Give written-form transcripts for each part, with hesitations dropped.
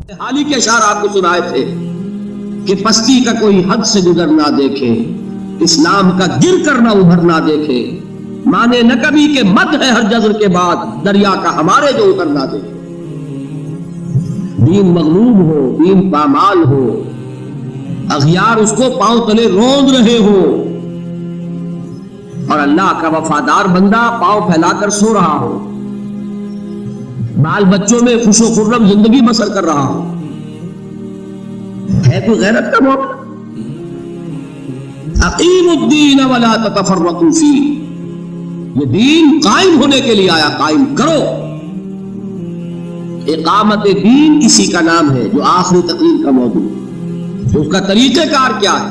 حال ہی کے اشعار آپ کو سنائے تھے کہ پستی کا کوئی حد سے گزر نہ دیکھے، اسلام کا گر کر نہ ابھر نہ دیکھے، مانے نہ کبھی کہ مد ہے ہر جزر کے بعد دریا کا ہمارے جو اتر نہ دیکھے۔ دین مغلوب ہو، دین پامال ہو، اغیار اس کو پاؤں تلے روند رہے ہو، اور اللہ کا وفادار بندہ پاؤں پھیلا کر سو رہا ہو، بال بچوں میں خوش و خرم زندگی بسر کر رہا ہو، ہے کوئی غیرت کا موقع؟ اقیم الدین ولا تتفرقوا فیہ، یہ دین قائم ہونے کے لیے آیا، قائم کرو۔ اقامت دین اسی کا نام ہے جو آخری تقریر کا موضوع ہے۔ تو اس کا طریقہ کار کیا ہے؟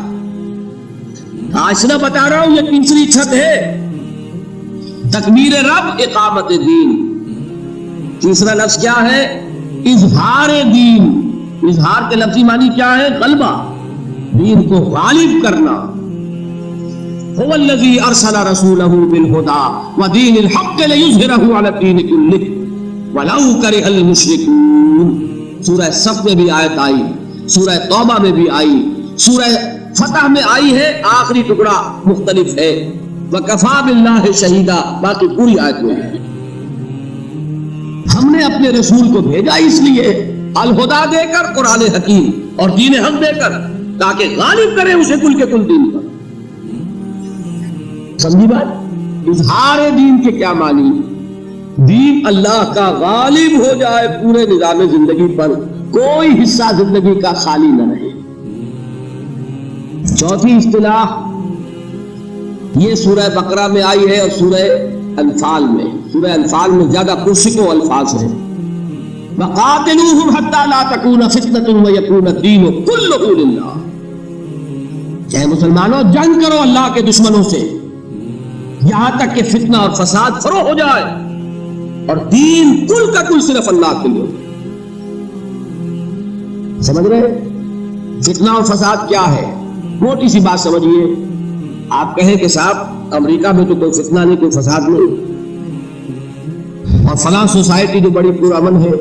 آج نہ بتا رہا ہوں، یہ تیسری چھت ہے، تکمیل رب، اقامت دین۔ تیسرا لفظ کیا ہے؟ اظہار دین۔ اظہار کے لفظی معنی کیا ہے؟ غلبہ، دین کو غالب کرنا۔ هو الذی ارسل رسولہ بالہدی ودین الحق لیظہرہ علی الدین کلہ ولو کرہ المشرکون۔ سورہ صف میں بھی آیت آئی، سورہ توبہ میں بھی آئی، سورہ فتح میں آئی ہے، آخری ٹکڑا مختلف ہے، وکفیٰ باللہ شہیدا، باقی پوری آیت میں ہے۔ ہم نے اپنے رسول کو بھیجا اس لیے الہدا دے کر، قرآن حکیم اور دین حق دے کر، تاکہ غالب کرے اسے کل کے کل دین پر۔ سمجھی بات؟ اظہار دین کے کیا معنی؟ دین اللہ کا غالب ہو جائے پورے نظام زندگی پر، کوئی حصہ زندگی کا خالی نہ رہے۔ چوتھی اصطلاح یہ سورہ بقرہ میں آئی ہے اور سورہ انفال میں۔ سورہ انفال میں زیادہ پرسکو الفاظ ہیں، وَقَاتِلُوهُمْ حَتَّى لَا تَكُونَ فِتْنَةٌ وَيَكُونَ الدِّينُ كُلُّهُ لِلَّهِ۔ کہ مسلمانوں جنگ کرو اللہ کے دشمنوں سے یہاں تک کہ فتنہ اور فساد فروغ ہو جائے اور دین کل کا کل صرف اللہ کے لیے۔ سمجھ رہے؟ فتنہ اور فساد کیا ہے؟ موٹی سی بات سمجھیے۔ آپ کہیں کہ صاحب امریکہ میں تو کوئی فتنہ نہیں، کوئی فساد نہیں، اور فلاں سوسائٹی جو بڑی پرامن ہے،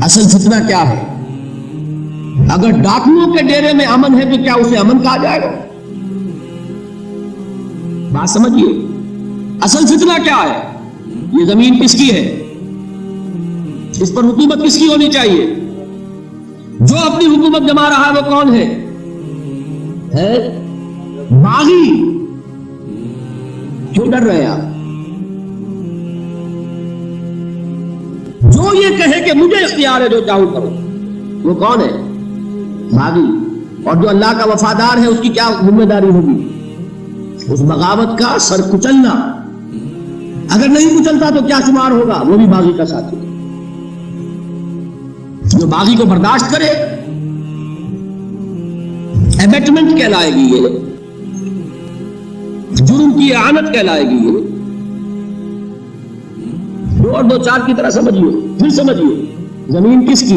اصل فتنہ کیا ہے؟ اگر ڈاکوؤں کے ڈیرے میں امن ہے تو کیا اسے امن کہا جائے گا؟ بات سمجھیے، اصل فتنہ کیا ہے؟ یہ زمین کس کی ہے؟ اس پر حکومت کس کی ہونی چاہیے؟ جو اپنی حکومت جما رہا ہے وہ کون ہے؟ باغی۔ کیوں ڈر رہے آپ؟ جو یہ کہے کہ مجھے اختیار ہے جو چاہوں کرو، وہ کون ہے؟ باغی۔ اور جو اللہ کا وفادار ہے اس کی کیا ذمہ داری ہوگی؟ اس بغاوت کا سر کچلنا۔ اگر نہیں کچلتا تو کیا شمار ہوگا؟ وہ بھی باغی کا ساتھی۔ جو باغی کو برداشت کرے ایبیٹمنٹ کہلائے گی، یہ جرم کی اعانت کہلائے گی۔ یہ دو اور دو چار کی طرح سمجھیے، پھر سمجھیے زمین کس کی؟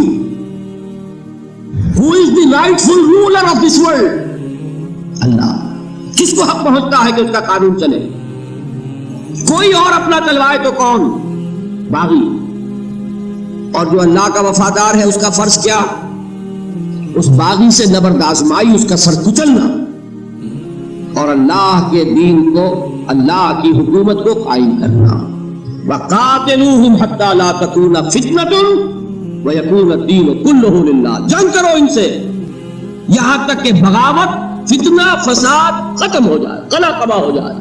Who is the rightful ruler of this world؟ اللہ۔ کس کو حق پہنچتا ہے کہ اس کا قانون چلے؟ کوئی اور اپنا چلوائے تو کون؟ باغی۔ اور جو اللہ کا وفادار ہے اس کا فرض کیا؟ اس باغی سے نبرد آزمائی، اس کا سر کچلنا اور اللہ کے دین کو، اللہ کی حکومت کو قائم کرنا۔ وَقَاتِلُوهُمْ حَتَّى لَا تَكُونَ فِتْنَةٌ وَيَكُونَ الدِّينُ كُلُّهُ لِلَّهِ۔ جنگ کرو ان سے یہاں تک کہ بغاوت، فتنہ، فساد ختم ہو جائے، قلع قبا ہو جائے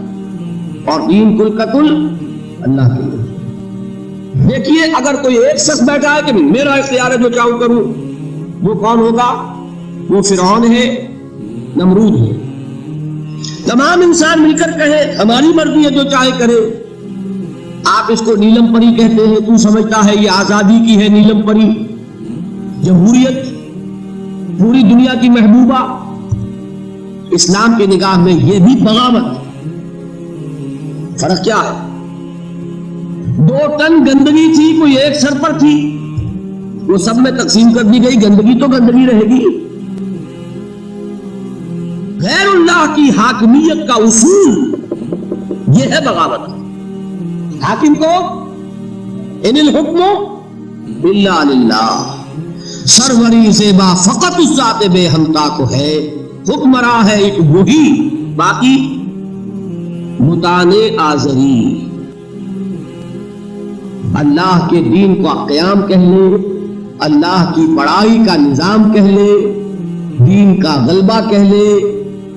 اور دین کل کا کل اللہ کے لیے۔ دیکھیے اگر کوئی ایک شخص بیٹھا ہے کہ میرا اختیار ہے جو چاہوں کروں، وہ کون ہوگا؟ وہ فرعون ہے، نمرود ہے۔ تمام انسان مل کر کہے ہماری مرضی ہے جو چاہے کرے، آپ اس کو نیلم پری کہتے ہیں، تو سمجھتا ہے یہ آزادی کی ہے نیلم پری، جمہوریت، پوری دنیا کی محبوبہ۔ اسلام کی نگاہ میں یہ بھی بغاوت۔ فرق کیا ہے؟ 2 ٹن گندگی تھی، کوئی ایک سر پر تھی، وہ سب میں تقسیم کر دی گئی، گندگی تو گندگی رہے گی۔ غیر اللہ کی حاکمیت کا اصول یہ ہے بغاوت۔ حاکم کو ان الحکم الا للہ، سروری زیبا فقط اس ذات بے ہمتا کو ہے، حکمراں ہے ایک وہی، باقی متانے آزری۔ اللہ کے دین کا قیام کہہ لے، اللہ کی پڑھائی کا نظام کہہ لے، دین کا غلبہ کہہ لے،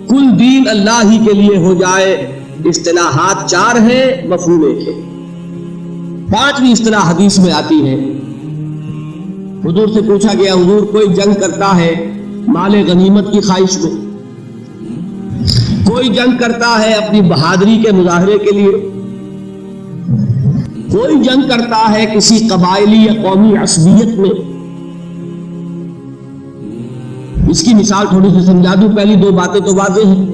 کل دین اللہ ہی کے لیے ہو جائے۔ اصطلاحات 4 ہیں، مفہوم 1 ہے۔ 5ویں اصطلاح حدیث میں آتی ہے۔ حضور سے پوچھا گیا، حضور کوئی جنگ کرتا ہے مال غنیمت کی خواہش میں، کوئی جنگ کرتا ہے اپنی بہادری کے مظاہرے کے لیے، کوئی جنگ کرتا ہے کسی قبائلی یا قومی عصبیت میں۔ اس کی مثال تھوڑی سی سمجھا دوں، پہلی 2 باتیں تو واضح ہیں۔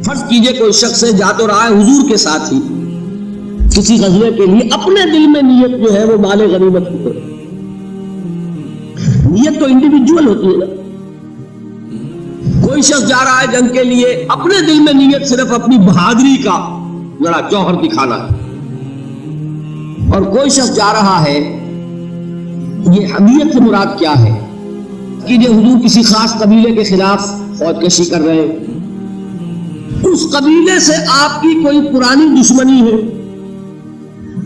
فرض کیجئے کوئی شخص سے جا تو رہا ہے حضور کے ساتھ ہی کسی غزوے کے لیے، اپنے دل میں نیت جو ہے وہ مال غنیمت کی ہے۔ نیت تو انڈیویجول ہوتی ہے نا، کوئی شخص جا رہا ہے جنگ کے لیے، اپنے دل میں نیت صرف اپنی بہادری کا ذرا جوہر دکھانا ہے، اور کوئی شخص جا رہا ہے، یہ حمیت سے مراد کیا ہے کہ جو حضور کسی خاص قبیلے کے خلاف فوج کشی کر رہے ہیں، اس قبیلے سے آپ کی کوئی پرانی دشمنی ہے،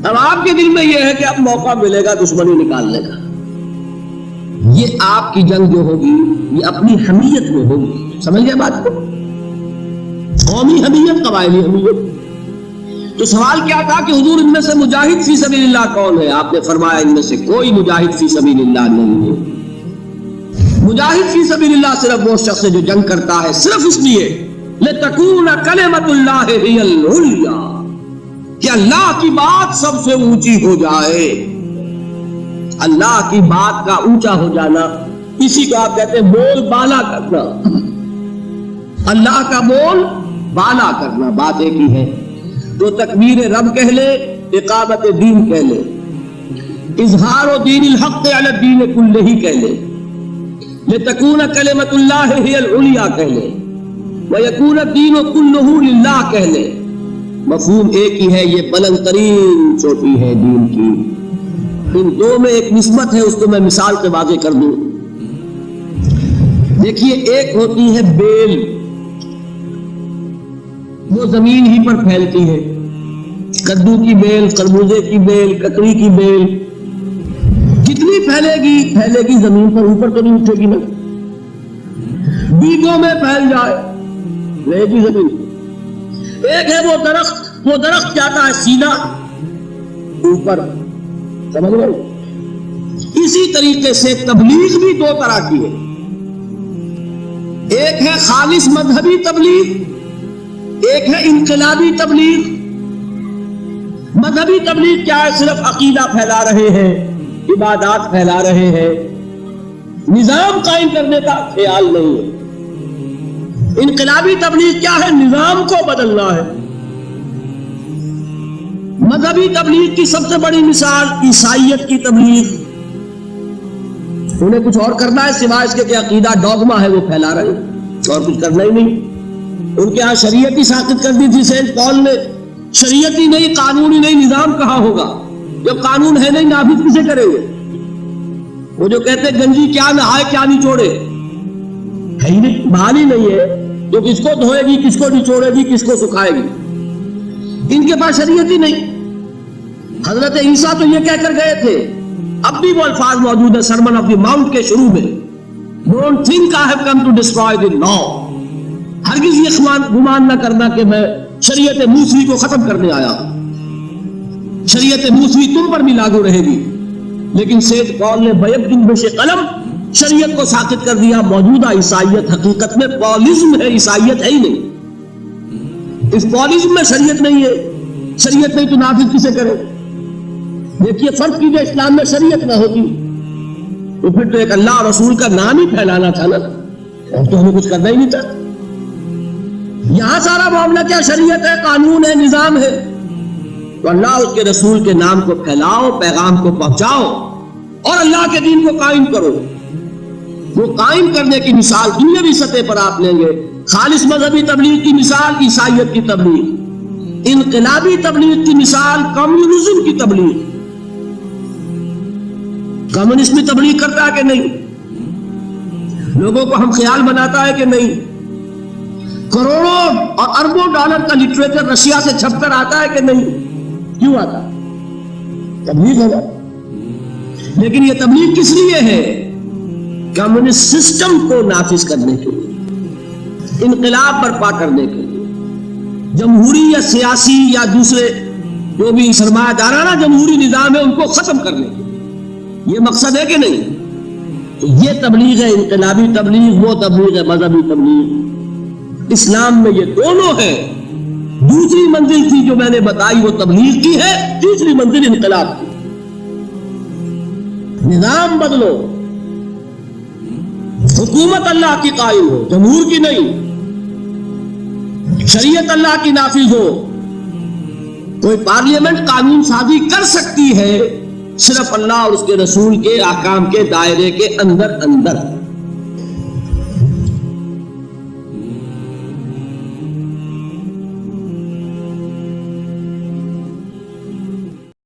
اب آپ کے دل میں یہ ہے کہ اب موقع ملے گا دشمنی نکالنے کا، یہ آپ کی جنگ جو ہوگی یہ اپنی حمیت میں ہوگی۔ سمجھ گئے بات کو؟ قومی حمیت، قبائلی حمیت۔ تو سوال کیا تھا کہ حضور ان میں سے مجاہد فی سبیل اللہ کون ہے؟ آپ نے فرمایا ان میں سے کوئی مجاہد فی سبیل اللہ نہیں ہے۔ مجاہد فی سبیل اللہ صرف وہ شخص ہے جو جنگ کرتا ہے صرف اس لیے لِتَكُونَ كَلِمَةُ اللَّهِ هِيَ الْعُلْيَا، کہ اللہ کی بات سب سے اونچی ہو جائے۔ اللہ کی بات کا اونچا ہو جانا، اسی کو آپ کہتے ہیں بول بالا کرنا۔ اللہ کا بول بالا کرنا، بات ایک ہی ہے۔ تو تکبیر رب کہہ لے، اقامت دین کہہ لے، اظہار دین الحق علی الدین کلہ کہہ لے، لتکون کلمۃ اللہ ہی العلیٰ کہہ لے، ویکون الدین کلہ للہ کہہ لے، مفہوم ایک ہی ہے، یہ بلند ترین چوٹی ہے دین کی۔ ان 2 میں ایک نسبت ہے، اس کو میں مثال سے واضح کر دوں۔ دیکھیے، ایک ہوتی ہے بیل، وہ زمین ہی پر پھیلتی ہے، کدو کی بیل، خربوزے کی بیل، ککڑی کی بیل، جتنی پھیلے گی زمین پر، اوپر تو نہیں اٹھے گی نا، بیگوں میں پھیل جائے رہے گی زمین۔ ایک ہے وہ درخت جاتا ہے سیدھا اوپر، سمجھ گئے؟ اسی طریقے سے تبلیغ بھی 2 طرح کی ہے، ایک ہے خالص مذہبی تبلیغ، ایک ہے انقلابی تبلیغ۔ مذہبی تبلیغ کیا ہے؟ صرف عقیدہ پھیلا رہے ہیں، عبادات پھیلا رہے ہیں، نظام قائم کرنے کا خیال نہیں ہے۔ انقلابی تبلیغ کیا ہے؟ نظام کو بدلنا ہے۔ مذہبی تبلیغ کی سب سے بڑی مثال عیسائیت کی تبلیغ، انہیں کچھ اور کرنا ہے سوائے اس کے کہ عقیدہ ڈوگما ہے وہ پھیلا رہے ہیں، اور کچھ کرنا ہی نہیں۔ ان کے ہاں شریعت ہی ساقط کر دی تھی سینٹ پال نے، شریعت ہی نہیں، قانون ہی نہیں، نظام کہاں ہوگا جب قانون ہے نہیں؟ نافذ کسے کریں گے؟ وہ جو کہتے ہیں گنجی کیا نہائے کیا نچوڑے، ہے ہی نہیں، بحال ہی نہیں ہے، جو کس کو دھوئے گی، کس کو نچوڑے گی، کس کو سکھائے گی، ان کے پاس شریعت ہی نہیں۔ حضرت عیسیٰ تو یہ کہہ کر گئے تھے، اب بھی وہ الفاظ موجود ہے سرمن آف دی ماؤنٹ کے شروع میں، don't think I have come to destroy the law, ہرگز یہ گمان نہ کرنا کہ میں شریعت موسوی کو ختم کرنے آیا، شریعت موسوی تم پر بھی لاگو رہے گی۔ لیکن سید پال نے بیک جنبش قلم شریعت کو ساقط کر دیا۔ موجودہ عیسائیت حقیقت میں پالزم ہے، عیسائیت ہے ہی نہیں، اس پالزم میں شریعت نہیں ہے، شریعت نہیں تو نافذ کسے کرے؟ دیکھیے فرض کیجئے اسلام میں شریعت نہ ہوتی تو پھر تو ایک اللہ رسول کا نام ہی پھیلانا تھا نا، اور تو ہمیں کچھ کرنا ہی نہیں تھا۔ یہاں سارا معاملہ کیا؟ شریعت ہے، قانون ہے، نظام ہے، تو اللہ اس کے رسول کے نام کو پھیلاؤ، پیغام کو پہنچاؤ اور اللہ کے دین کو قائم کرو۔ وہ قائم کرنے کی مثال دنیاوی سطح پر آپ لیں گے، خالص مذہبی تبلیغ کی مثال عیسائیت کی تبلیغ، انقلابی تبلیغ کی مثال کمیونزم کی تبلیغ، کمیونسٹ بھی تبلیغ کرتا ہے کہ نہیں؟ لوگوں کو ہم خیال بناتا ہے کہ نہیں؟ کروڑوں اور اربوں ڈالر کا لٹریچر رشیا سے چھپ کر آتا ہے کہ نہیں؟ کیوں آتا؟ تبلیغ ہوگا. لیکن یہ تبلیغ کس لیے ہے؟ کمیونسٹ سسٹم کو نافذ کرنے کے لیے، انقلاب برپا کرنے کے لیے، جمہوری یا سیاسی یا دوسرے جو بھی سرمایہ دارانہ جمہوری نظام ہے ان کو ختم کرنے کے لیے. یہ مقصد ہے کہ نہیں؟ یہ تبلیغ ہے، انقلابی تبلیغ، وہ تبلیغ ہے مذہبی تبلیغ. اسلام میں یہ دونوں ہے. دوسری منزل تھی جو میں نے بتائی وہ تبلیغ کی ہے، تیسری منزل انقلاب کی. نظام بدلو، حکومت اللہ کی قائم ہو، جمہور کی نہیں، شریعت اللہ کی نافذ ہو. کوئی پارلیمنٹ قانون سازی کر سکتی ہے صرف اللہ اور اس کے رسول کے احکام کے دائرے کے اندر.